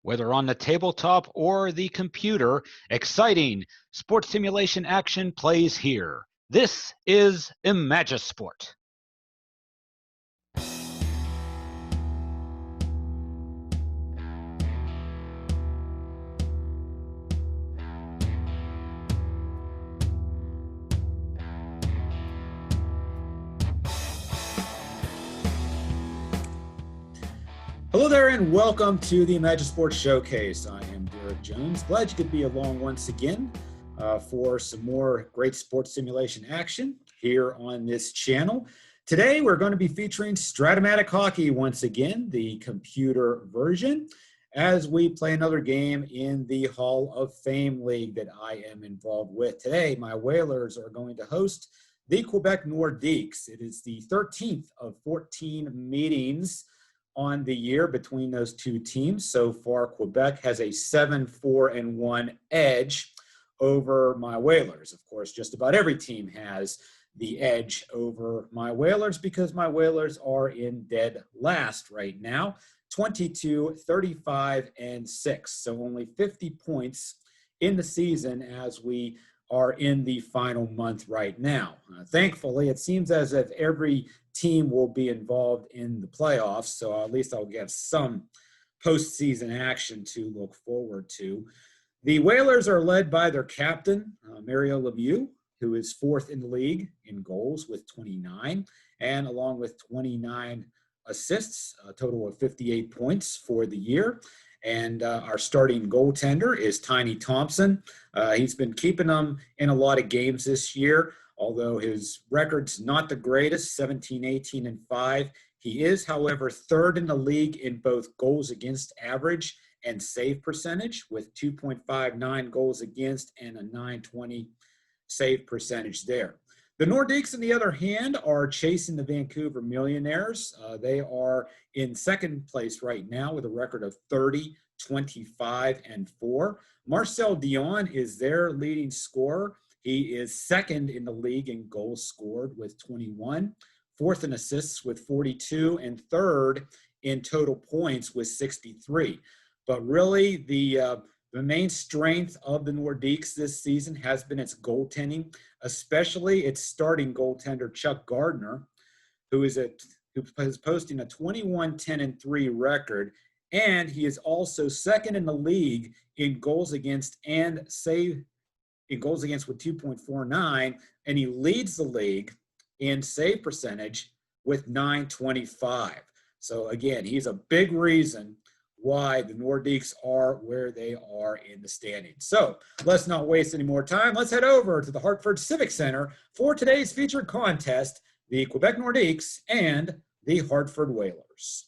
Whether on the tabletop or the computer, exciting sports simulation action plays here. This is Imagisport. Hello there and welcome to the Imagisport Showcase. I am Derek Jones. Glad you could be along once again for some more great sports simulation action here on this channel. Today we're going to be featuring Strat-O-Matic Hockey once again, the computer version, as we play another game in the Hall of Fame League that I am involved with. Today my Whalers are going to host the Quebec Nordiques. It is the 13th of 14 meetings on the year between those two teams. So far, Quebec has a 7-4-1 edge over my Whalers. Of course, just about every team has the edge over my Whalers because my Whalers are in dead last right now, 22-35-6. So only 50 points in the season as we are in the final month right now. Thankfully, it seems as if every team will be involved in the playoffs, so at least I'll get some postseason action to look forward to. The Whalers are led by their captain, Mario Lemieux, who is fourth in the league in goals with 29, and along with 29 assists, a total of 58 points for the year. And our starting goaltender is Tiny Thompson. He's been keeping them in a lot of games this year, although his record's not the greatest, 17-18-5. He is, however, third in the league in both goals against average and save percentage with 2.59 goals against and a .920 save percentage there. The Nordiques, on the other hand, are chasing the Vancouver Millionaires. They are in second place right now with a record of 30-25-4. Marcel Dion is their leading scorer. He is second in the league in goals scored with 21, fourth in assists with 42, and third in total points with 63. But really, the main strength of the Nordiques this season has been its goaltending, especially its starting goaltender, Chuck Gardner, who is posting a 21-10-3 record, and he is also second in the league in goals against and save in goals against with 2.49, and he leads the league in save percentage with .925. So again, he's a big reason why the Nordiques are where they are in the standings. So let's not waste any more time. Let's head over to the Hartford Civic Center for today's featured contest, the Quebec Nordiques and the Hartford Whalers.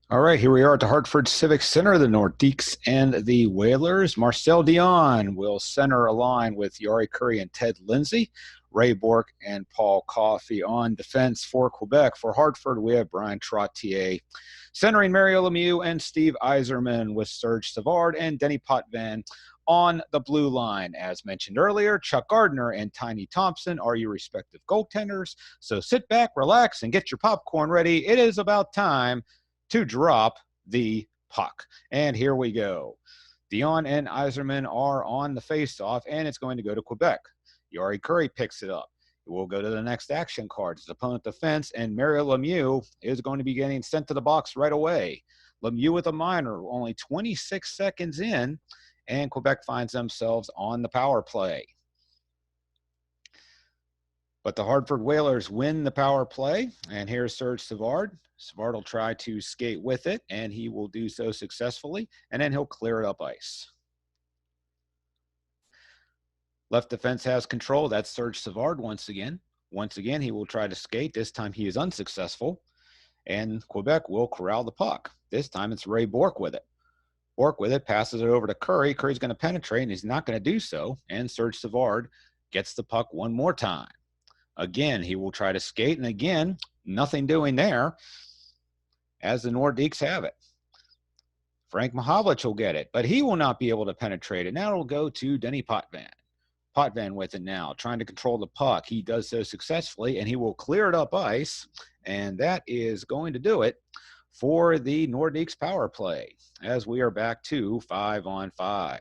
All right, here we are at the Hartford Civic Center, the Nordiques and the Whalers. Marcel Dion will center a line with Yari Curry and Ted Lindsay. Ray Bork and Paul Coffey on defense for Quebec. For Hartford, we have Brian Trottier centering Mario Lemieux and Steve Yzerman with Serge Savard and Denny Potvin on the blue line. As mentioned earlier, Chuck Gardner and Tiny Thompson are your respective goaltenders. So sit back, relax, and get your popcorn ready. It is about time to drop the puck. And here we go. Dion and Yzerman are on the face-off, and it's going to go to Quebec. Yari Curry picks it up. It will go to the next action card. It's opponent defense, and Mario Lemieux is going to be getting sent to the box right away. Lemieux with a minor, only 26 seconds in, and Quebec finds themselves on the power play. But the Hartford Whalers win the power play, and here's Serge Savard. Savard will try to skate with it, and he will do so successfully, and then he'll clear it up ice. Left defense has control. That's Serge Savard once again. Once again, he will try to skate. This time he is unsuccessful, and Quebec will corral the puck. This time it's Ray Bork with it. Bork with it, passes it over to Curry. Curry's going to penetrate, and he's not going to do so, and Serge Savard gets the puck one more time. Again, he will try to skate, and again, nothing doing there as the Nordiques have it. Frank Mahavlich will get it, but he will not be able to penetrate it. Now it'll go to Denny Potvin. Potvin with it now, trying to control the puck. He does so successfully, and he will clear it up ice, and that is going to do it for the Nordiques power play as we are back to 5-on-5.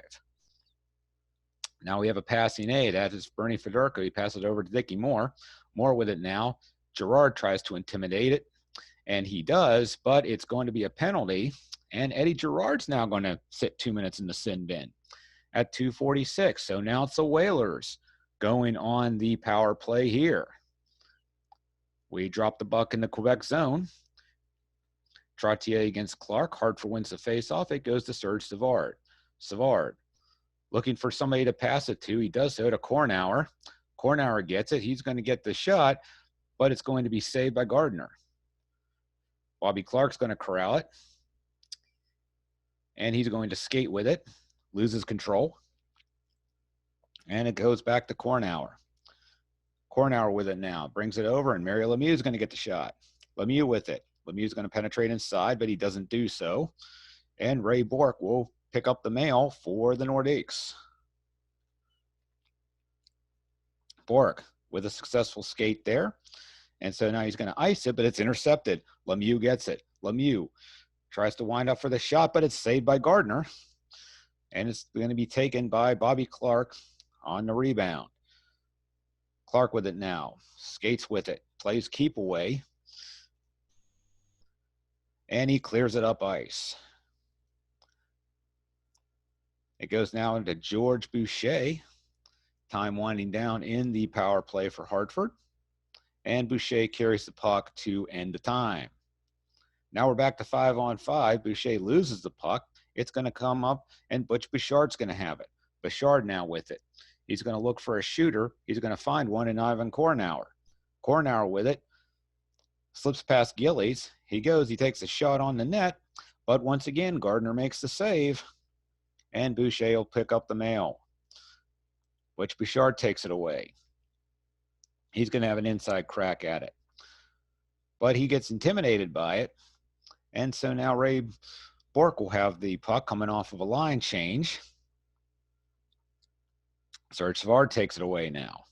Now we have a passing A. That is Bernie Fedorko. He passes it over to Dickie Moore. Moore with it now. Gerard tries to intimidate it, and he does, but it's going to be a penalty, and Eddie Gerard's now going to sit 2 minutes in the sin bin at 2:46. So now it's the Whalers going on the power play here. We drop the puck in the Quebec zone. Trottier against Clark. Hartford wins the faceoff. It goes to Serge Savard. Savard looking for somebody to pass it to. He does so to Kornauer. Kornauer gets it. He's going to get the shot, but it's going to be saved by Gardner. Bobby Clark's going to corral it, and he's going to skate with it. Loses control, and it goes back to Kornauer. Kornauer with it now. Brings it over, and Mario Lemieux is going to get the shot. Lemieux with it. Lemieux's going to penetrate inside, but he doesn't do so. And Ray Bourque will pick up the mail for the Nordiques. Bourque with a successful skate there. And so now he's going to ice it, but it's intercepted. Lemieux gets it. Lemieux tries to wind up for the shot, but it's saved by Gardner. And it's going to be taken by Bobby Clark on the rebound. Clark with it now. Skates with it. Plays keep away. And he clears it up ice. It goes now into George Boucher. Time winding down in the power play for Hartford. And Boucher carries the puck to end the time. Now we're back to 5-on-5. Boucher loses the puck. It's going to come up, and Butch Bouchard's going to have it. Bouchard now with it. He's going to look for a shooter. He's going to find one in Ivan Kornauer. Kornauer with it. Slips past Gillies. He goes. He takes a shot on the net. But once again, Gardner makes the save. And Boucher will pick up the mail. Butch Bouchard takes it away. He's going to have an inside crack at it. But he gets intimidated by it. And so now Ray Bourque will have the puck coming off of a line change. Serge Savard takes it away now.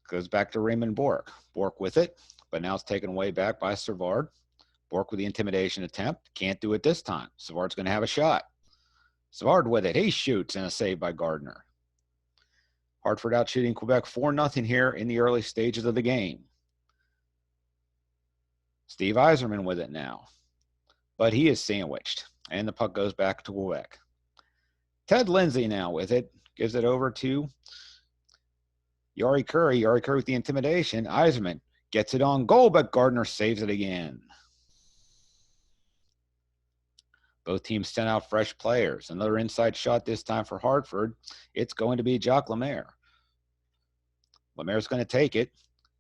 Goes back to Raymond Bourque. Bourque with it, but now it's taken away back by Savard. Bourque with the intimidation attempt. Can't do it this time. Savard's going to have a shot. Savard with it. He shoots, and a save by Gardner. Hartford out shooting Quebec 4-0 here in the early stages of the game. Steve Yzerman with it now. But he is sandwiched, and the puck goes back to Quebec. Ted Lindsay now with it. Gives it over to Yari Curry. Yari Curry with the intimidation. Yzerman gets it on goal, but Gardner saves it again. Both teams sent out fresh players. Another inside shot this time for Hartford. It's going to be Jacques Lemaire. Lemaire's going to take it.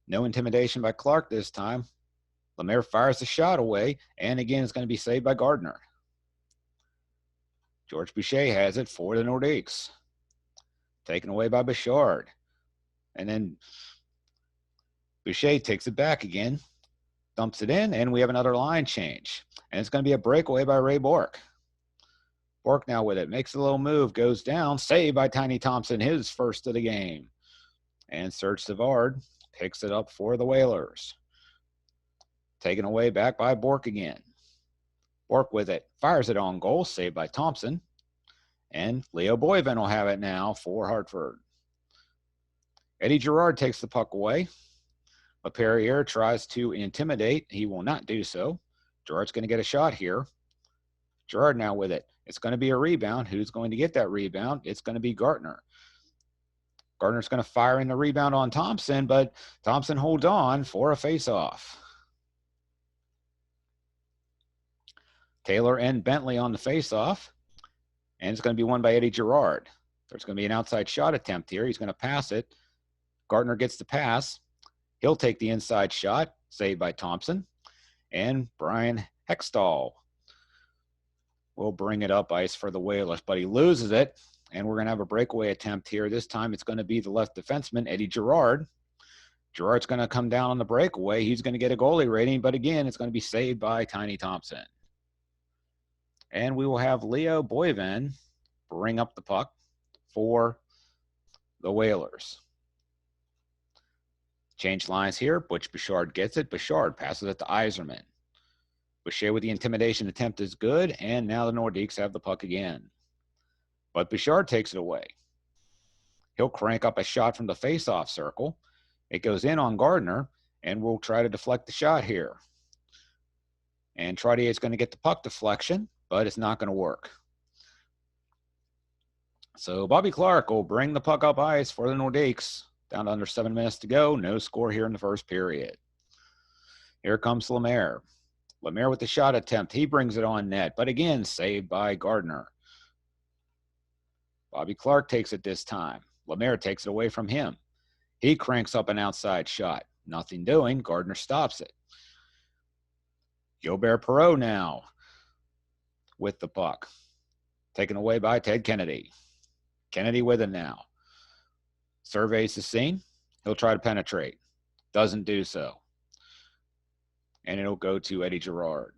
No intimidation by Clark this time. Lemaire fires the shot away, and again it's going to be saved by Gardner. George Boucher has it for the Nordiques. Taken away by Bouchard. And then Boucher takes it back again. Dumps it in, and we have another line change. And it's going to be a breakaway by Ray Bourque. Bourque now with it. Makes a little move. Goes down. Saved by Tiny Thompson. His first of the game. And Serge Savard picks it up for the Whalers. Taken away back by Bourque again. Bourque with it. Fires it on goal. Saved by Thompson. And Leo Boivin will have it now for Hartford. Eddie Gerard takes the puck away. LaPerriere tries to intimidate. He will not do so. Gerard's going to get a shot here. Gerard now with it. It's going to be a rebound. Who's going to get that rebound? It's going to be Gardner. Gardner's going to fire in the rebound on Thompson, but Thompson holds on for a faceoff. Taylor and Bentley on the faceoff, and it's going to be won by Eddie Gerard. There's going to be an outside shot attempt here. He's going to pass it. Gardner gets the pass. He'll take the inside shot, saved by Thompson. And Brian Hextall will bring it up ice for the Whalers, but he loses it. And we're going to have a breakaway attempt here. This time it's going to be the left defenseman, Eddie Gerard. Gerard's going to come down on the breakaway. He's going to get a goalie rating, but again, it's going to be saved by Tiny Thompson. And we will have Leo Boivin bring up the puck for the Whalers. Change lines here. Butch Bouchard gets it. Bouchard passes it to Yzerman. Boucher with the intimidation attempt is good, and now the Nordiques have the puck again. But Bouchard takes it away. He'll crank up a shot from the face-off circle. It goes in on Gardner, and we'll try to deflect the shot here. And Trottier's going to get the puck deflection, but it's not going to work. So Bobby Clark will bring the puck up ice for the Nordiques. Down to under 7 minutes to go. No score here in the first period. Here comes Lemaire. Lemaire with the shot attempt. He brings it on net, but again, saved by Gardner. Bobby Clark takes it this time. Lemaire takes it away from him. He cranks up an outside shot. Nothing doing. Gardner stops it. Gilbert Perreault now with the puck. Taken away by Ted Kennedy. Kennedy with it now. Surveys the scene. He'll try to penetrate. Doesn't do so. And it'll go to Eddie Girard.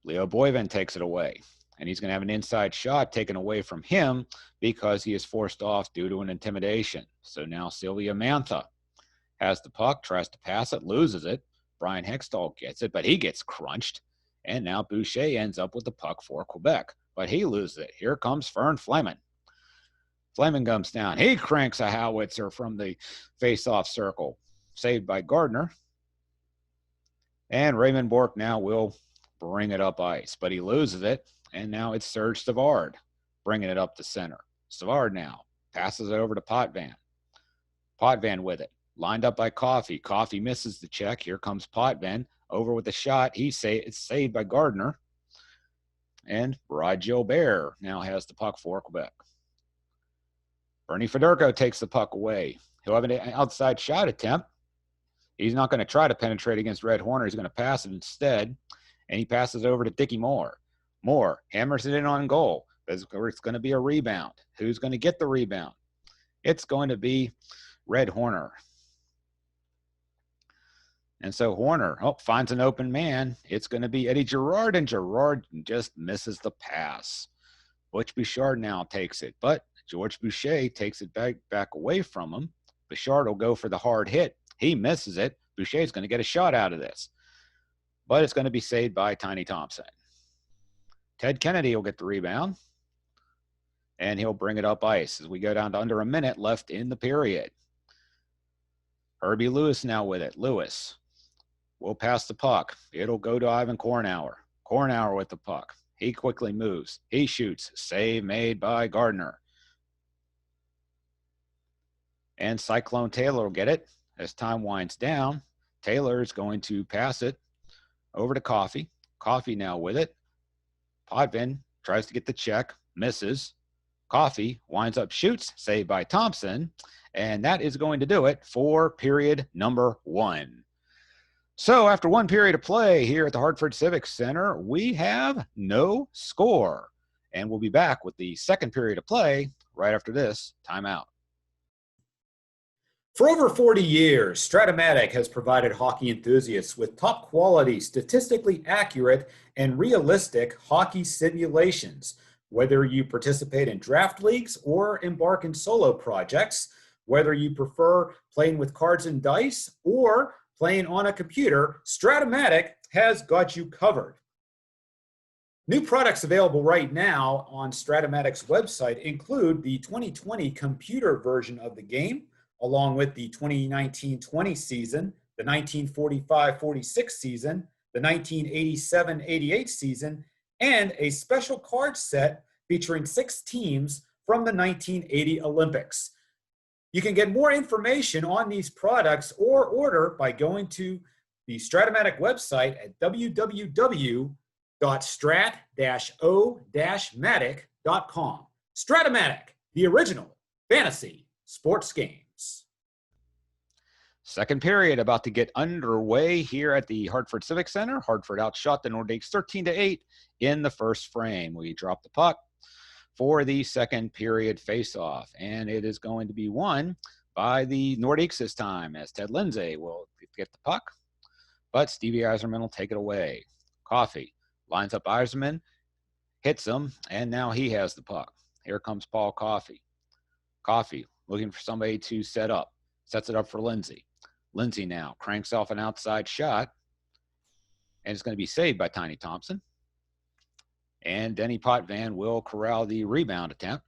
Leo Boivin takes it away. And he's going to have an inside shot taken away from him because he is forced off due to an intimidation. So now Sylvia Mantha has the puck, tries to pass it, loses it. Brian Hextall gets it, but he gets crunched. And now Boucher ends up with the puck for Quebec. But he loses it. Here comes Fern Fleming. Fleming comes down. He cranks a howitzer from the face-off circle. Saved by Gardner. And Raymond Bourque now will bring it up ice, but he loses it. And now it's Serge Savard bringing it up the center. Savard now passes it over to Potvin. Potvin with it. Lined up by Coffey. Coffey misses the check. Here comes Potvin over with the shot. It's saved by Gardner. And Rod Gilbert now has the puck for Quebec. Bernie Federko takes the puck away. He'll have an outside shot attempt. He's not going to try to penetrate against Red Horner. He's going to pass it instead. And he passes over to Dickie Moore. Moore hammers it in on goal. It's going to be a rebound. Who's going to get the rebound? It's going to be Red Horner. And so Horner finds an open man. It's going to be Eddie Girard, and Girard just misses the pass. Butch Bouchard now takes it, but George Boucher takes it back away from him. Bouchard will go for the hard hit. He misses it. Boucher's going to get a shot out of this, but it's going to be saved by Tiny Thompson. Ted Kennedy will get the rebound, and he'll bring it up ice as we go down to under a minute left in the period. Herbie Lewis now with it. Lewis will pass the puck. It'll go to Ivan Kornauer. Kornauer with the puck. He quickly moves. He shoots. Save made by Gardner. And Cyclone Taylor will get it. As time winds down, Taylor is going to pass it over to Coffey. Coffey now with it. Potvin tries to get the check, misses. Coffey winds up, shoots, saved by Thompson. And that is going to do it for period number 1. So after one period of play here at the Hartford Civic Center, we have no score. And we'll be back with the second period of play right after this timeout. For over 40 years, Strat-O-Matic has provided hockey enthusiasts with top quality, statistically accurate, and realistic hockey simulations. Whether you participate in draft leagues or embark in solo projects, whether you prefer playing with cards and dice or playing on a computer, Strat-O-Matic has got you covered. New products available right now on Strat-O-Matic's website include the 2020 computer version of the game, along with the 2019-20 season, the 1945-46 season, the 1987-88 season, and a special card set featuring 6 teams from the 1980 Olympics. You can get more information on these products or order by going to the Strat-O-Matic website at www.strat-o-matic.com. Strat-O-Matic, the original fantasy sports games. Second period about to get underway here at the Hartford Civic Center. Hartford outshot the Nordiques 13-8 in the first frame. We drop the puck for the second period face-off, and it is going to be won by the Nordiques this time, as Ted Lindsay will get the puck, but Stevie Yzerman will take it away. Coffey lines up Yzerman, hits him, and now he has the puck. Here comes Paul Coffey. Coffey looking for somebody to set up, sets it up for Lindsay. Lindsay now cranks off an outside shot, and it's going to be saved by Tiny Thompson. And Denny Potvin will corral the rebound attempt.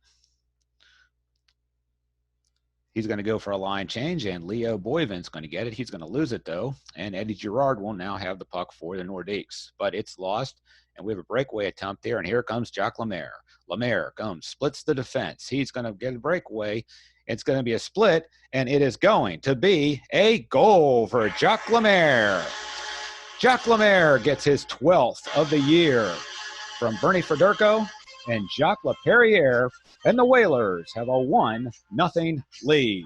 He's going to go for a line change, and Leo Boyvin's going to get it. He's going to lose it, though, and Eddie Girard will now have the puck for the Nordiques. But it's lost, and we have a breakaway attempt there, and here comes Jacques Lemaire. Lemaire comes, splits the defense. He's going to get a breakaway. It's going to be a split, and it is going to be a goal for Jacques Lemaire. Jacques Lemaire gets his 12th of the year from Bernie Federico and Jacques Laperriere, and the Whalers have a 1-0 lead.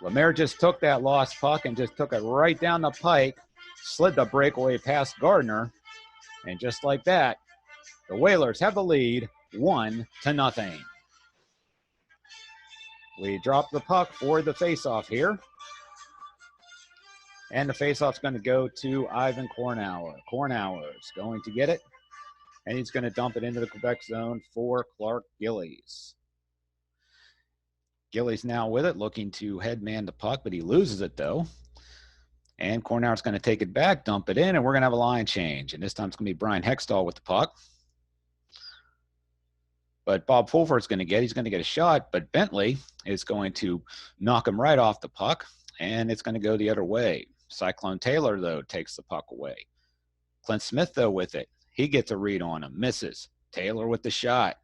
Lemaire just took that lost puck and just took it right down the pike, slid the breakaway past Gardner, and just like that, the Whalers have the lead 1-0. We drop the puck for the faceoff here. And the faceoff's going to go to Ivan Kornauer. Kornauer's going to get it, and he's going to dump it into the Quebec zone for Clark Gillies. Gillies now with it, looking to headman the puck, but he loses it, though. And Kornauer's going to take it back, dump it in, and we're going to have a line change. And this time it's going to be Brian Hextall with the puck. But Bob Fulford's going to get it. He's going to get a shot, but Bentley is going to knock him right off the puck, and it's going to go the other way. Cyclone Taylor, though, takes the puck away. Clint Smith, though, with it. He gets a read on him, misses. Taylor with the shot.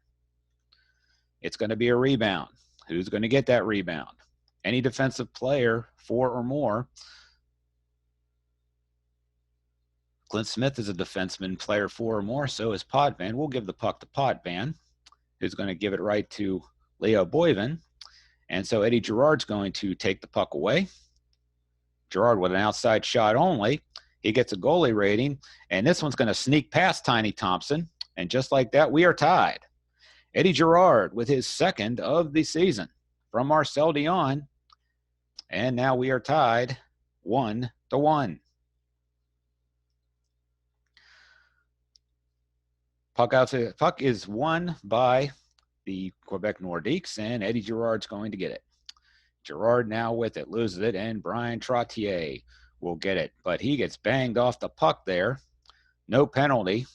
It's going to be a rebound. Who's going to get that rebound? Any defensive player, 4 or more. Clint Smith is a defenseman, player 4 or more, so is Potvin. We'll give the puck to Potvin, who's going to give it right to Leo Boyvin. And so Eddie Girard's going to take the puck away. Girard with an outside shot only. He gets a goalie rating, and this one's going to sneak past Tiny Thompson. And just like that, we are tied. Eddie Girard with his 2nd of the season from Marcel Dion. And now we are tied 1-1. Puck is won by the Quebec Nordiques, and Eddie Girard's going to get it. Girard now with it, loses it, and Brian Trottier will get it. But he gets banged off the puck there. No penalty.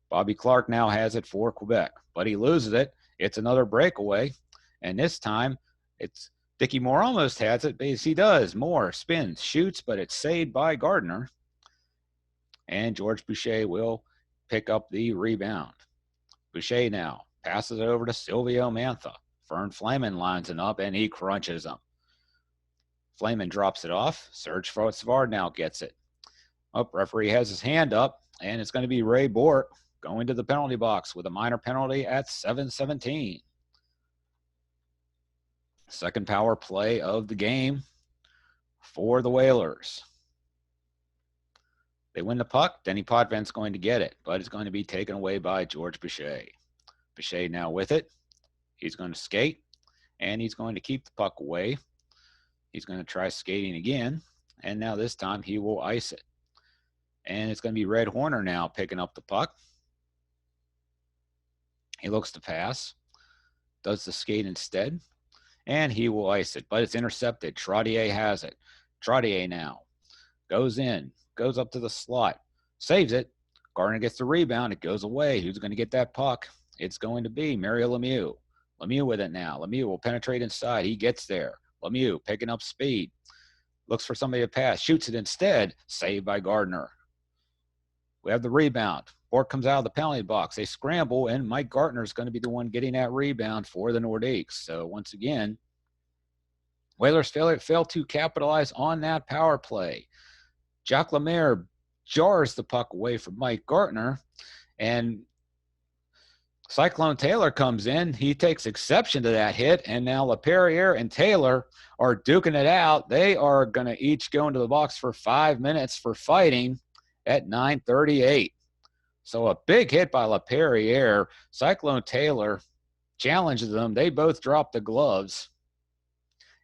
Bobby Clark now has it for Quebec, but he loses it. It's another breakaway, and this time it's Dickie Moore almost has it, but he does. Moore spins, shoots, but it's saved by Gardner. And George Boucher will pick up the rebound. Boucher now passes it over to Silvio Mantha. Fern Flaman lines it up, and he crunches him. Flaman drops it off. Serge Svard now gets it. Referee has his hand up, and it's going to be Ray Bork going to the penalty box with a minor penalty at 7:17. Second power play of the game for the Whalers. They win the puck. Denny Potvin's going to get it, but it's going to be taken away by George Boucher. Boucher now with it. He's going to skate, and he's going to keep the puck away. He's going to try skating again, and now this time he will ice it. And it's going to be Red Horner now picking up the puck. He looks to pass, does the skate instead, and he will ice it, but it's intercepted. Trottier has it. Trottier now goes in, goes up to the slot, saves it. Gardner gets the rebound. It goes away. Who's going to get that puck? It's going to be Mario Lemieux. Lemieux with it now. Lemieux will penetrate inside. He gets there. Lemieux picking up speed. Looks for somebody to pass. Shoots it instead. Saved by Gardner. We have the rebound. Bork comes out of the penalty box. They scramble, and Mike Gardner is going to be the one getting that rebound for the Nordiques. So once again, Whalers fail to capitalize on that power play. Jacques Lemaire jars the puck away from Mike Gardner, and Cyclone Taylor comes in. He takes exception to that hit, and now Laperriere and Taylor are duking it out. They are going to each go into the box for 5 minutes for fighting at 9:38. So a big hit by Laperriere. Cyclone Taylor challenges them. They both drop the gloves,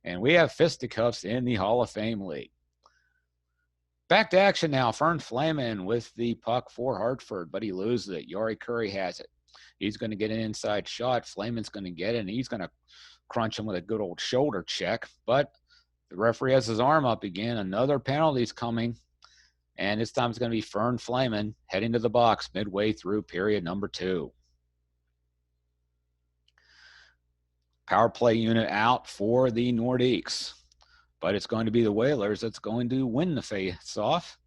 and we have fisticuffs in the Hall of Fame League. Back to action now. Fern Flaman with the puck for Hartford, but he loses it. Yari Curry has it. He's going to get an inside shot. Flaman's going to get it, and he's going to crunch him with a good old shoulder check. But the referee has his arm up again. Another penalty's coming. And this time it's going to be Fern Flamen heading to the box midway through period number 2. Power play unit out for the Nordiques. But it's going to be the Whalers that's going to win the face-off.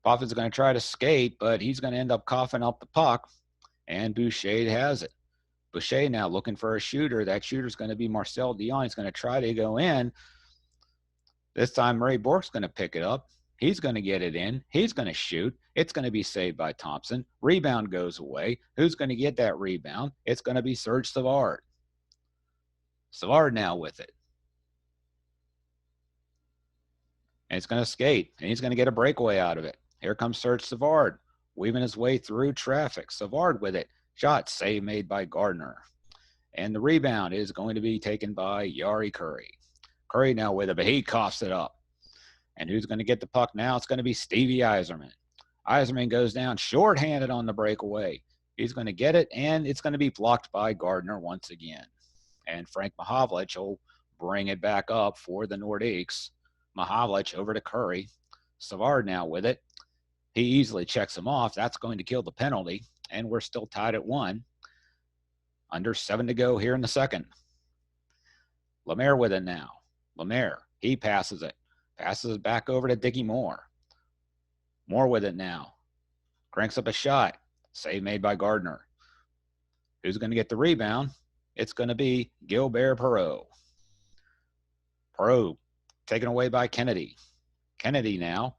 Poffin's going to try to skate, but he's going to end up coughing up the puck. And Boucher has it. Boucher now looking for a shooter. That shooter's going to be Marcel Dion. He's going to try to go in. This time Ray Bourque's going to pick it up. He's going to get it in. He's going to shoot. It's going to be saved by Thompson. Rebound goes away. Who's going to get that rebound? It's going to be Serge Savard. Savard now with it. And it's going to skate, and he's going to get a breakaway out of it. Here comes Serge Savard, weaving his way through traffic. Savard with it. Shot save made by Gardner. And the rebound is going to be taken by Jari Curry. Curry now with it, but he coughs it up. And who's going to get the puck now? It's going to be Stevie Yzerman. Yzerman goes down shorthanded on the breakaway. He's going to get it, and it's going to be blocked by Gardner once again. And Frank Mahavlich will bring it back up for the Nordiques. Mahavlich over to Curry. Savard now with it. He easily checks him off. That's going to kill the penalty, and we're still tied at 1. Under 7 to go here in the second. Lemaire with it now. Lemaire, he passes it. Passes it back over to Dickie Moore. Moore with it now. Cranks up a shot. Save made by Gardner. Who's going to get the rebound? It's going to be Gilbert Perreault. Perreault taken away by Kennedy. Kennedy now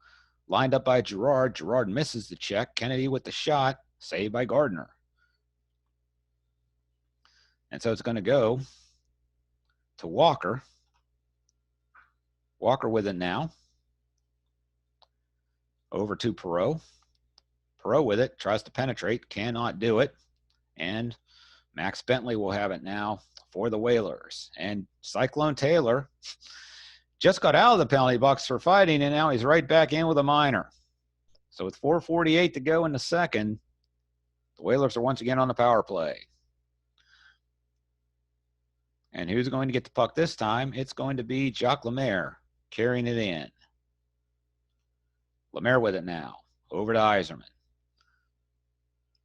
lined up by Girard. Girard misses the check. Kennedy with the shot. Saved by Gardner. And so it's going to go to Walker. Walker with it now. Over to Perreault. Perreault with it. Tries to penetrate. Cannot do it. And Max Bentley will have it now for the Whalers. And Cyclone Taylor just got out of the penalty box for fighting, and now he's right back in with a minor. So with 4:48 to go in the second, the Whalers are once again on the power play. And who's going to get the puck this time? It's going to be Jacques Lemaire carrying it in. Lemaire with it now. Over to Yzerman.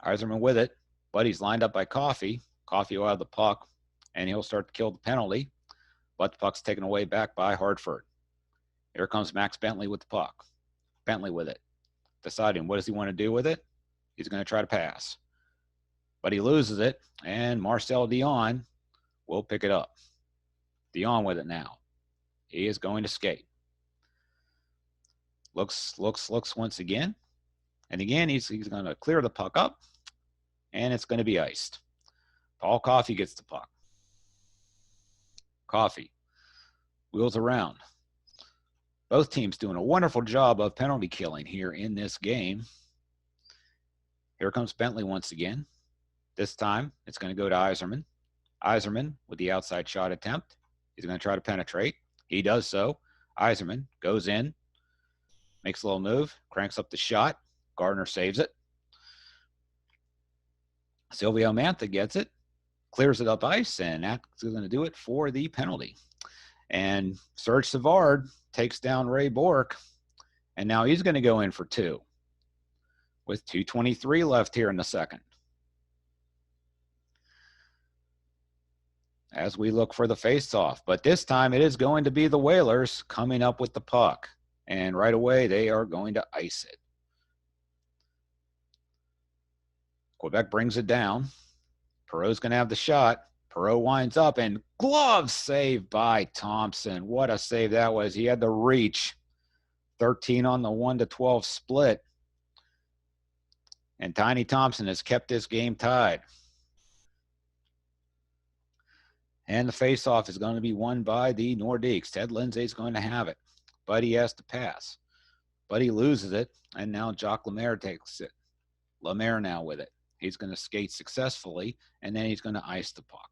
Yzerman with it, but he's lined up by Coffey. Coffey will have the puck, and he'll start to kill the penalty. But the puck's taken away back by Hartford. Here comes Max Bentley with the puck. Bentley with it. Deciding what does he want to do with it? He's going to try to pass. But he loses it, and Marcel Dion will pick it up. Dion with it now. He is going to skate. Looks once again. And again, he's going to clear the puck up, and it's going to be iced. Paul Coffey gets the puck. Coffey wheels around. Both teams doing a wonderful job of penalty killing here in this game. Here comes Bentley once again. This time, it's going to go to Yzerman. Yzerman with the outside shot attempt. He's going to try to penetrate. He does so. Yzerman goes in, makes a little move, cranks up the shot. Gardner saves it. Silvio Mantha gets it, clears it up ice, and that's going to do it for the penalty. And Serge Savard takes down Ray Bourque, and now he's going to go in for 2 with 2:23 left here in the second. As we look for the face-off, but this time it is going to be the Whalers coming up with the puck, and right away they are going to ice it. Quebec brings it down. Perreault's going to have the shot. Perreault winds up, and glove save by Thompson. What a save that was. He had the reach. 13 on the 1-12 split. And Tiny Thompson has kept this game tied. And the faceoff is going to be won by the Nordiques. Ted Lindsay's going to have it, but he has to pass. But he loses it, and now Jacques Lemaire takes it. Lemaire now with it. He's going to skate successfully, and then he's going to ice the puck.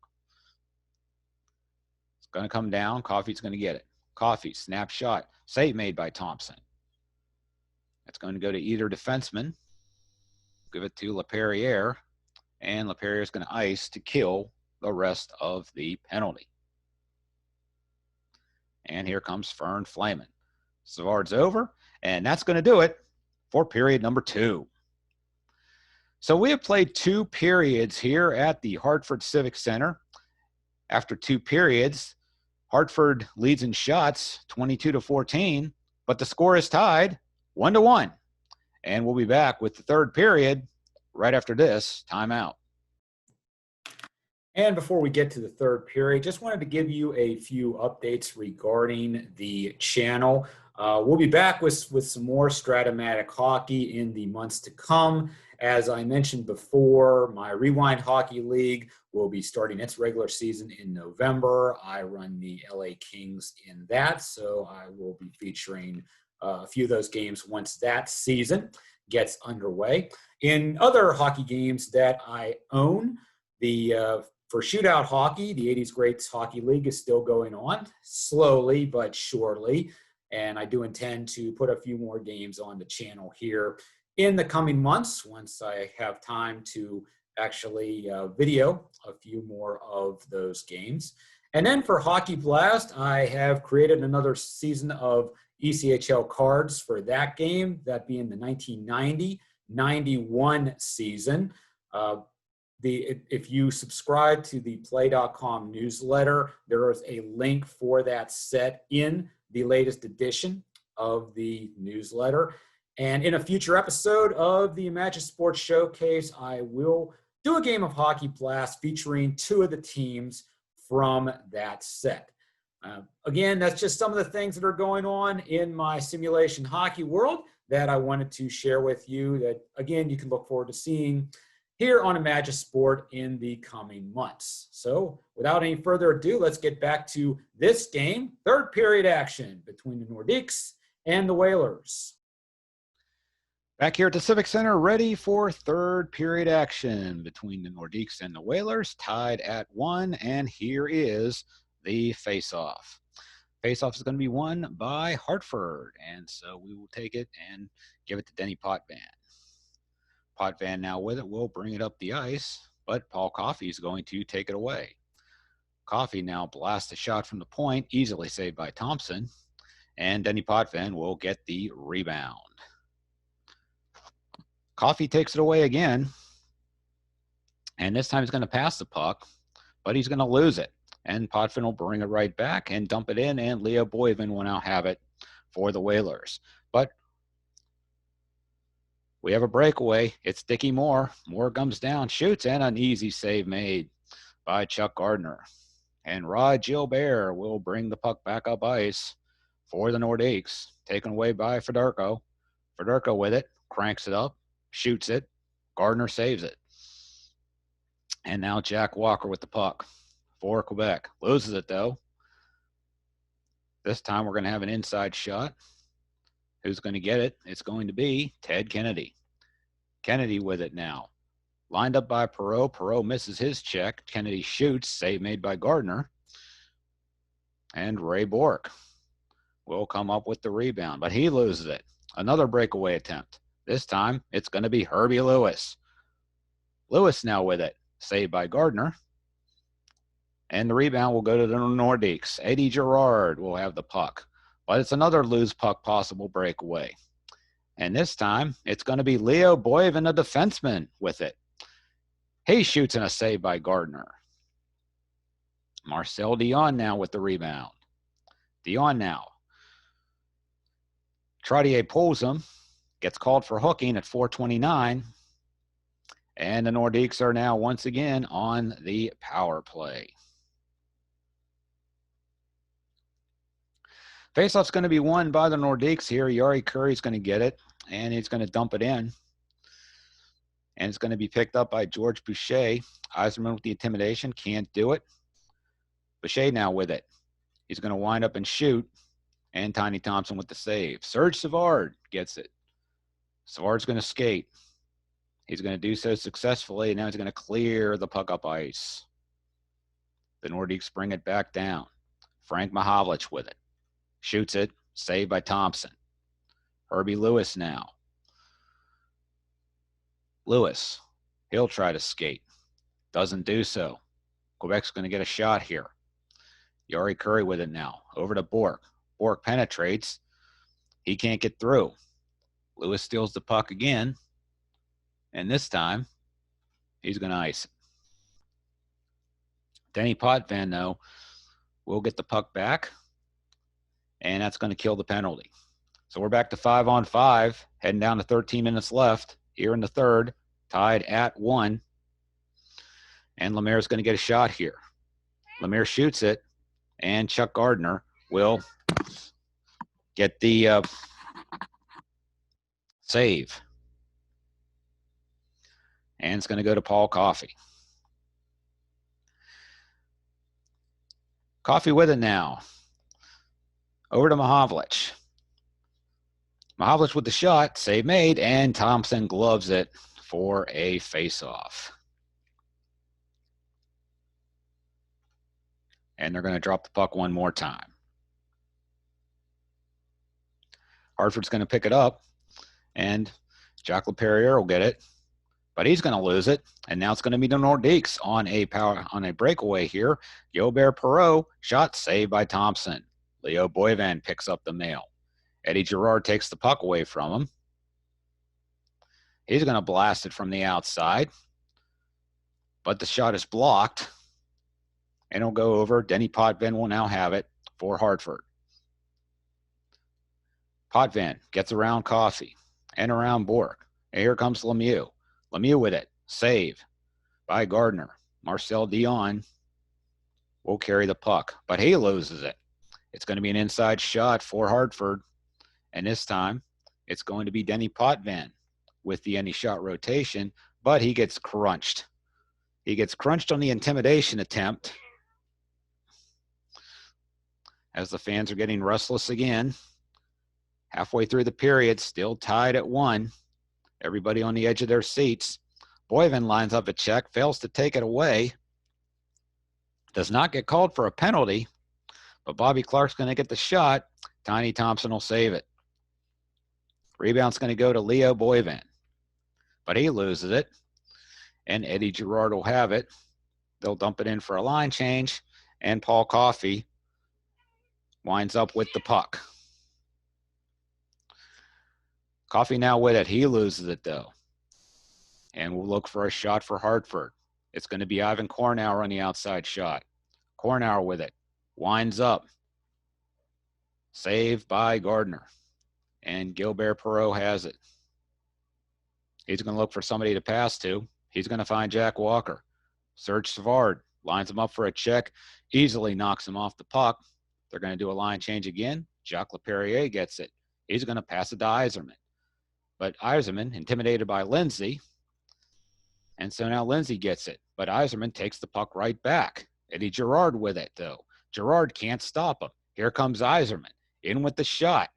It's going to come down. Coffey's going to get it. Coffey, snap shot. Save made by Thompson. It's going to go to either defenseman. Give it to LaPerriere, and LaPerriere is going to ice to kill the rest of the penalty. And here comes Fern Flamen. Savard's over, and that's going to do it for period number 2. So we have played 2 periods here at the Hartford Civic Center. After 2 periods, Hartford leads in shots 22-14, but the score is tied 1-1. And we'll be back with the 3rd period right after this timeout. And before we get to the 3rd period, just wanted to give you a few updates regarding the channel. We'll be back with some more Strat-O-Matic Hockey in the months to come. As I mentioned before, my Rewind Hockey League will be starting its regular season in November. I run the LA Kings in that, so I will be featuring a few of those games once that season gets underway. In other hockey games that I own, for Shootout Hockey, the 80s Greats Hockey League is still going on, slowly but surely. And I do intend to put a few more games on the channel here in the coming months once I have time to actually video a few more of those games. And then for Hockey Blast, I have created another season of ECHL cards for that game, that being the 1990-91 season. If you subscribe to the play.com newsletter, there is a link for that set in the latest edition of the newsletter. And in a future episode of the Imagine Sports Showcase, I will do a game of Hockey Blast featuring 2 of the teams from that set. Again, that's just some of the things that are going on in my simulation hockey world that I wanted to share with you that, again, you can look forward to seeing here on Imagine Sport in the coming months. So without any further ado, let's get back to this game, 3rd period action between the Nordiques and the Whalers. Back here at the Civic Center, ready for 3rd period action between the Nordiques and the Whalers, tied at 1, and here is the face-off. Face-off is going to be won by Hartford, and so we will take it and give it to Denny Potvin. Potvin now with it will bring it up the ice, but Paul Coffey is going to take it away. Coffey now blasts a shot from the point, easily saved by Thompson, and Denny Potvin will get the rebound. Coffey takes it away again, and this time he's going to pass the puck, but he's going to lose it. And Potvin will bring it right back and dump it in, and Leo Boivin will now have it for the Whalers. But we have a breakaway. It's Dickie Moore. Moore comes down, shoots, and an easy save made by Chuck Gardner. And Rod Gilbert will bring the puck back up ice for the Nordiques, taken away by Fedorko. Fedorko with it, cranks it up, shoots it. Gardner saves it. And now Jack Walker with the puck for Quebec. Loses it, though. This time we're going to have an inside shot. Who's going to get it? It's going to be Ted Kennedy. Kennedy with it now. Lined up by Perreault. Perreault misses his check. Kennedy shoots. Save made by Gardner. And Ray Bork will come up with the rebound, but he loses it. Another breakaway attempt. This time it's going to be Herbie Lewis. Lewis now with it. Saved by Gardner. And the rebound will go to the Nordiques. Eddie Girard will have the puck. But it's another loose puck possible breakaway. And this time, it's going to be Leo Boivin, a defenseman, with it. He shoots and a save by Gardner. Marcel Dion now with the rebound. Dion now. Trottier pulls him. Gets called for hooking at 4:29. And the Nordiques are now once again on the power play. Faceoff's going to be won by the Nordiques here. Yari Curry's going to get it, and he's going to dump it in. And it's going to be picked up by George Boucher. Eiserman with the intimidation, can't do it. Boucher now with it. He's going to wind up and shoot, and Tiny Thompson with the save. Serge Savard gets it. Savard's going to skate. He's going to do so successfully, and now he's going to clear the puck up ice. The Nordiques bring it back down. Frank Mahavlich with it. Shoots it, saved by Thompson. Herbie Lewis now. Lewis, he'll try to skate. Doesn't do so. Quebec's going to get a shot here. Yari Curry with it now. Over to Bork. Bork penetrates. He can't get through. Lewis steals the puck again, and this time he's going to ice it. Denny Potvin, though, will get the puck back, and that's going to kill the penalty. So we're back to 5-on-5, heading down to 13 minutes left here in the third, tied at 1. And Lemaire's going to get a shot here. Lemaire shoots it, and Chuck Gardner will get the save. And it's going to go to Paul Coffey. Coffey with it now. Over to Mahovlich. Mahovlich with the shot, save made, and Thompson gloves it for a face-off. And they're going to drop the puck one more time. Hartford's going to pick it up, and Jacques Laperriere will get it, but he's going to lose it, and now it's going to be the Nordiques on a breakaway here. Gilbert Perreault, shot saved by Thompson. Leo Boivin picks up the mail. Eddie Girard takes the puck away from him. He's going to blast it from the outside, but the shot is blocked, and it'll go over. Denny Potvin will now have it for Hartford. Potvin gets around Coffey and around Bork. And here comes Lemieux. Lemieux with it. Save by Gardner. Marcel Dion will carry the puck, but he loses it. It's going to be an inside shot for Hartford, and this time it's going to be Denny Potvin with the any shot rotation, but he gets crunched. He gets crunched on the intimidation attempt as the fans are getting restless again. Halfway through the period, still tied at 1. Everybody on the edge of their seats. Boivin lines up a check, fails to take it away. Does not get called for a penalty, but Bobby Clark's going to get the shot. Tiny Thompson will save it. Rebound's going to go to Leo Boivin, but he loses it, and Eddie Girard will have it. They'll dump it in for a line change, and Paul Coffey winds up with the puck. Coffey now with it. He loses it, though. And we'll look for a shot for Hartford. It's going to be Ivan Kornauer on the outside shot. Kornauer with it. Winds up. Saved by Gardner. And Gilbert Perreault has it. He's going to look for somebody to pass to. He's going to find Jack Walker. Serge Savard lines him up for a check. Easily knocks him off the puck. They're going to do a line change again. Jacques Laperriere gets it. He's going to pass it to Yzerman. But Yzerman, intimidated by Lindsay, and so now Lindsay gets it. But Yzerman takes the puck right back. Eddie Girard with it, though. Girard can't stop him. Here comes Yzerman. In with the shot.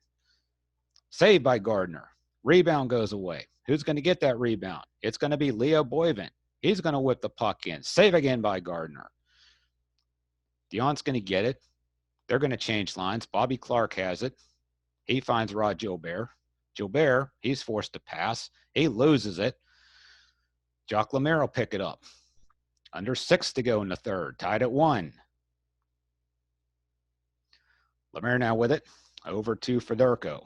Saved by Gardner. Rebound goes away. Who's going to get that rebound? It's going to be Leo Boivin. He's going to whip the puck in. Save again by Gardner. Dion's going to get it. They're going to change lines. Bobby Clark has it. He finds Rod Gilbert. Gilbert, he's forced to pass. He loses it. Jacques Lemaire will pick it up. Under 6 to go in the third. Tied at 1. Lemaire now with it. Over to Fedorko.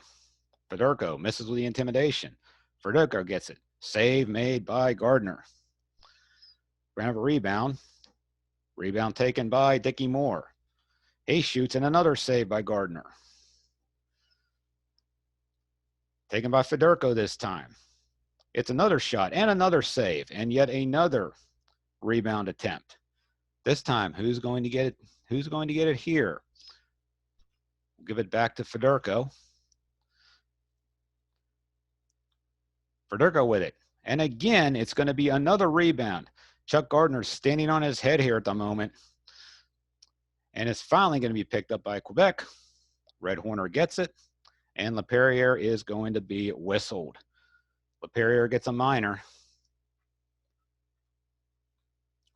Fedorko misses with the intimidation. Fedorko gets it. Save made by Gardner. We're going to have a rebound. Rebound taken by Dickie Moore. He shoots and another save by Gardner. Taken by Fedorko this time. It's another shot and another save and yet another rebound attempt. This time, who's going to get it? Who's going to get it here? We'll give it back to Fedorko. Fedorko with it. And again, it's going to be another rebound. Chuck Gardner's standing on his head here at the moment. And it's finally going to be picked up by Quebec. Red Horner gets it. And Laperriere is going to be whistled. Laperriere gets a minor.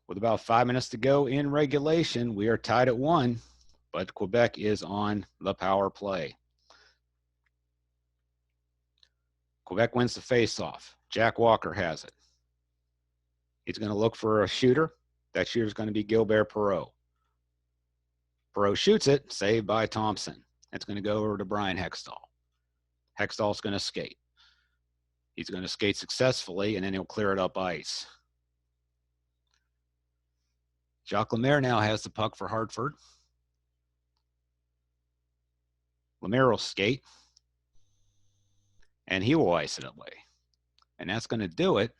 With about 5 minutes to go in regulation, we are tied at 1, but Quebec is on the power play. Quebec wins the faceoff. Jack Walker has it. He's going to look for a shooter. That shooter is going to be Gilbert Perreault. Perreault shoots it, saved by Thompson. It's going to go over to Brian Hextall. Hextall's going to skate. He's going to skate successfully, and then he'll clear it up ice. Jacques Lemaire now has the puck for Hartford. Lemaire will skate, and he will ice it away. And that's going to do it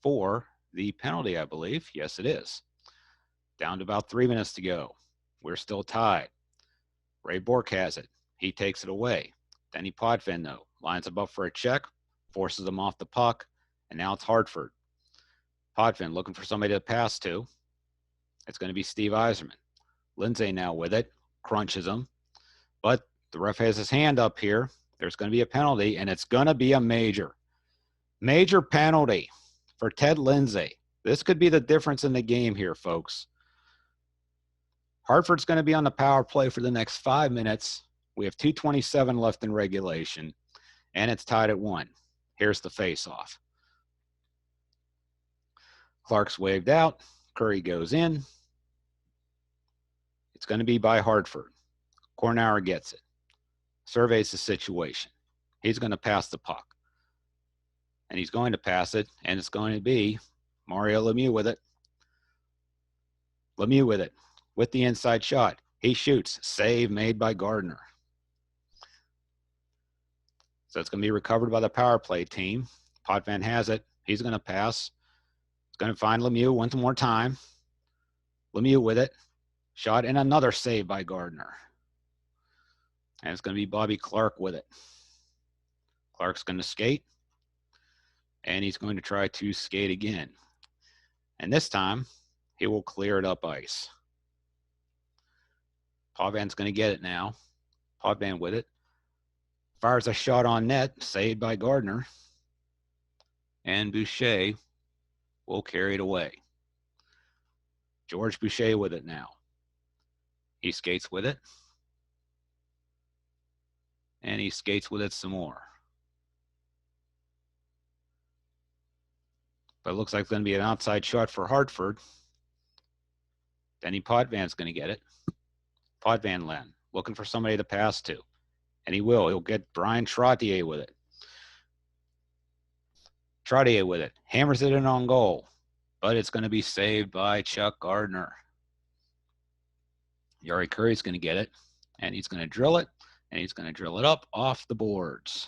for the penalty, I believe. Yes, it is. Down to about 3 minutes to go. We're still tied. Ray Bourque has it. He takes it away. Denny Potvin, though, lines him up for a check, forces him off the puck, and now it's Hartford. Potvin looking for somebody to pass to. It's going to be Steve Yzerman. Lindsay now with it, crunches him. But the ref has his hand up here. There's going to be a penalty, and it's going to be a major penalty for Ted Lindsay. This could be the difference in the game here, folks. Hartford's going to be on the power play for the next 5 minutes. We have 2:27 left in regulation, and it's tied at 1. Here's the face-off. Clark's waved out. Curry goes in. It's going to be by Hartford. Cornauer gets it. Surveys the situation. He's going to pass the puck. And he's going to pass it, and it's going to be Mario Lemieux with it. Lemieux with it, with the inside shot. He shoots. Save made by Gardner. So it's going to be recovered by the power play team. Potvin has it. He's going to pass. He's going to find Lemieux one more time. Lemieux with it. Shot and another save by Gardner. And it's going to be Bobby Clark with it. Clark's going to skate. And he's going to try to skate again. And this time, he will clear it up ice. Potvin's going to get it now. Potvin with it. Fires a shot on net, saved by Gardner. And Boucher will carry it away. George Boucher with it now. He skates with it. And he skates with it some more. But it looks like it's going to be an outside shot for Hartford. Denny Potvin's going to get it. Potvin looking for somebody to pass to. And he will. He'll get Brian Trottier with it. Trottier with it. Hammers it in on goal. But it's going to be saved by Chuck Gardner. Yari Curry's going to get it. And he's going to drill it. And he's going to drill it up off the boards.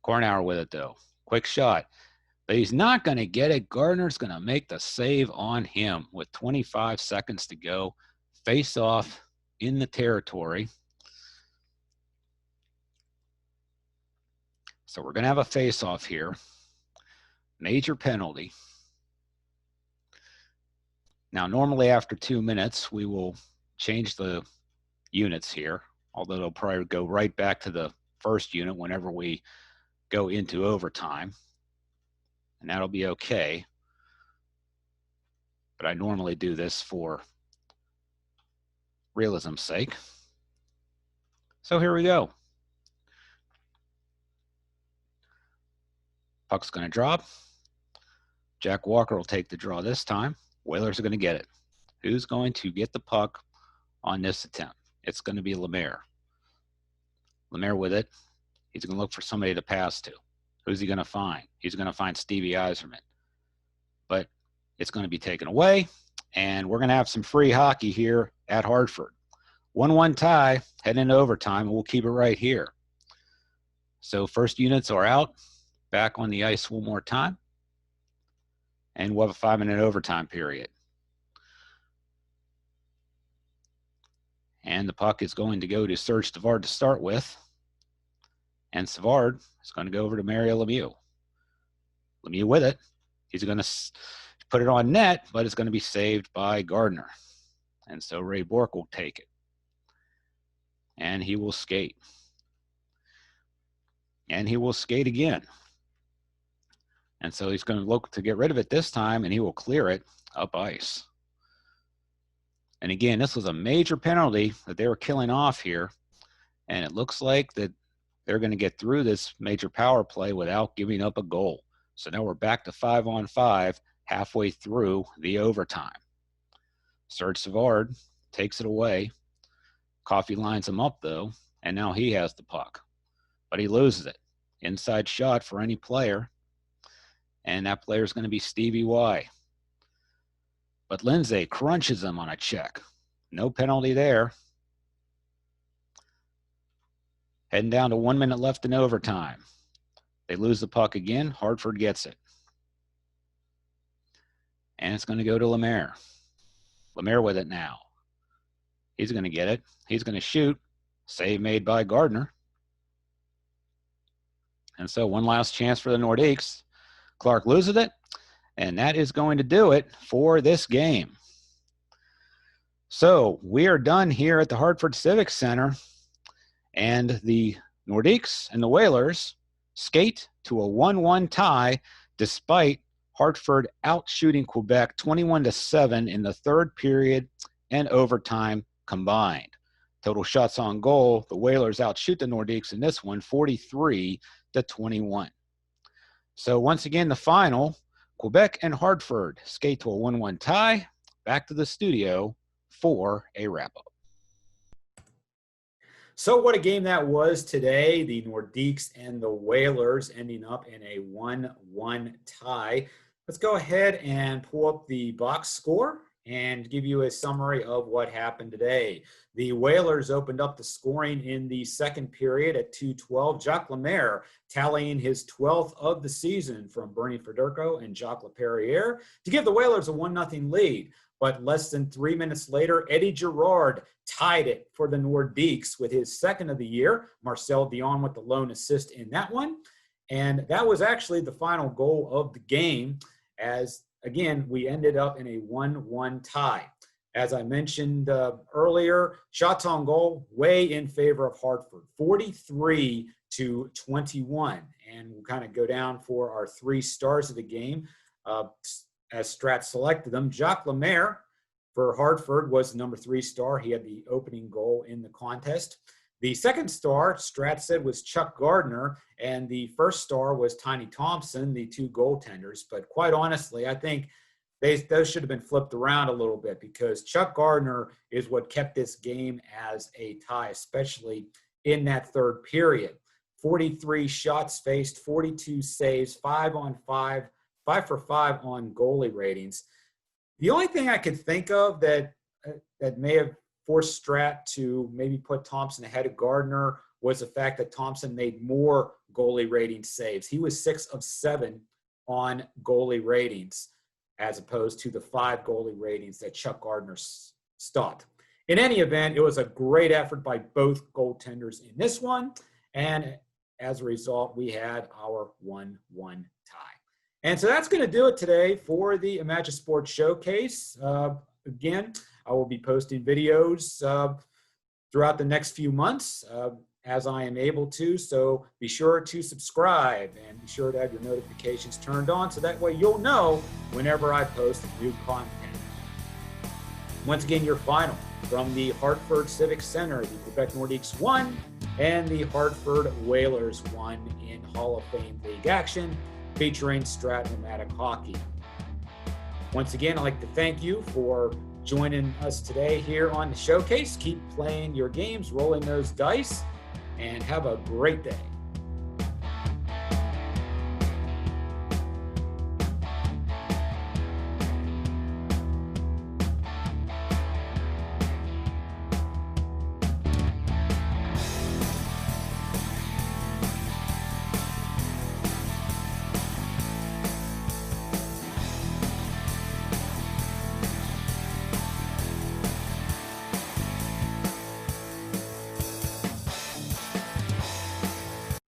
Cornauer with it, though. Quick shot. But he's not going to get it. Gardner's going to make the save on him with 25 seconds to go. Face off in the territory. So we're going to have a face off here. Major penalty. Now, normally after 2 minutes, we will change the units here, although they'll probably go right back to the first unit whenever we go into overtime. And that'll be okay. But I normally do this for realism's sake. So here we go. Puck's going to drop. Jack Walker will take the draw this time. Whalers are going to get it. Who's going to get the puck on this attempt? It's going to be Lemaire. Lemaire with it. He's going to look for somebody to pass to. Who's he going to find? He's going to find Stevie Yzerman. But it's going to be taken away, and we're going to have some free hockey here at Hartford. 1-1 tie, heading into overtime, and we'll keep it right here. So first units are out, back on the ice one more time, and we'll have a 5-minute overtime period. And the puck is going to go to Serge Savard to start with. And Savard is going to go over to Mario Lemieux. Lemieux with it. He's going to put it on net, but it's going to be saved by Gardner. And so Ray Bourque will take it. And he will skate. And he will skate again. And so he's going to look to get rid of it this time, and he will clear it up ice. And again, this was a major penalty that they were killing off here. And it looks like that they're going to get through this major power play without giving up a goal. So now we're back to 5-on-5 halfway through the overtime. Serge Savard takes it away. Coffey lines him up, though, and now he has the puck. But he loses it. Inside shot for any player. And that player is going to be Stevie Y. But Lindsay crunches him on a check. No penalty there. Heading down to 1 minute left in overtime. They lose the puck again. Hartford gets it. And it's going to go to Lemaire. Lemaire with it now. He's going to get it. He's going to shoot. Save made by Gardner. And so one last chance for the Nordiques. Clark loses it. And that is going to do it for this game. So we are done here at the Hartford Civic Center. And the Nordiques and the Whalers skate to a 1-1 tie despite Hartford outshooting Quebec 21-7 in the third period and overtime combined. Total shots on goal, the Whalers outshoot the Nordiques in this one 43-21. So once again, the final, Quebec and Hartford skate to a 1-1 tie. Back to the studio for a wrap-up. So what a game that was today. The Nordiques and the Whalers ending up in a 1-1 tie. Let's go ahead and pull up the box score and give you a summary of what happened today. The Whalers opened up the scoring in the second period at 2:12. Jacques Lemaire tallying his 12th of the season from Bernie Federko and Jacques Laperriere to give the Whalers a 1-0 lead. But less than 3 minutes later, Eddie Girard tied it for the Nordiques with his second of the year. Marcel Dion with the lone assist in that one. And that was actually the final goal of the game as, again, we ended up in a 1-1 tie. As I mentioned earlier, shots on goal way in favor of Hartford, 43-21. And we'll kind of go down for our 3 stars of the game. As Strat selected them, Jacques Lemaire for Hartford was the number 3 star. He had the opening goal in the contest. The second star, Strat said, was Chuck Gardner, and the first star was Tiny Thompson, the 2 goaltenders. But quite honestly, I think those should have been flipped around a little bit because Chuck Gardner is what kept this game as a tie, especially in that third period. 43 shots faced, 42 saves, 5 for 5 on goalie ratings. The only thing I could think of that may have forced Strat to maybe put Thompson ahead of Gardner was the fact that Thompson made more goalie rating saves. He was 6 of 7 on goalie ratings as opposed to the 5 goalie ratings that Chuck Gardner stopped. In any event, it was a great effort by both goaltenders in this one, and as a result, we had our 1-1 tie. And so that's going to do it today for the Imagine Sports Showcase. Again, I will be posting videos throughout the next few months as I am able to. So be sure to subscribe and be sure to have your notifications turned on so that way you'll know whenever I post new content. Once again, your final from the Hartford Civic Center, the Quebec Nordiques won and the Hartford Whalers won in Hall of Fame League action, featuring Strat-O-Matic Hockey. Once again, I'd like to thank you for joining us today here on the showcase. Keep playing your games, rolling those dice, and have a great day.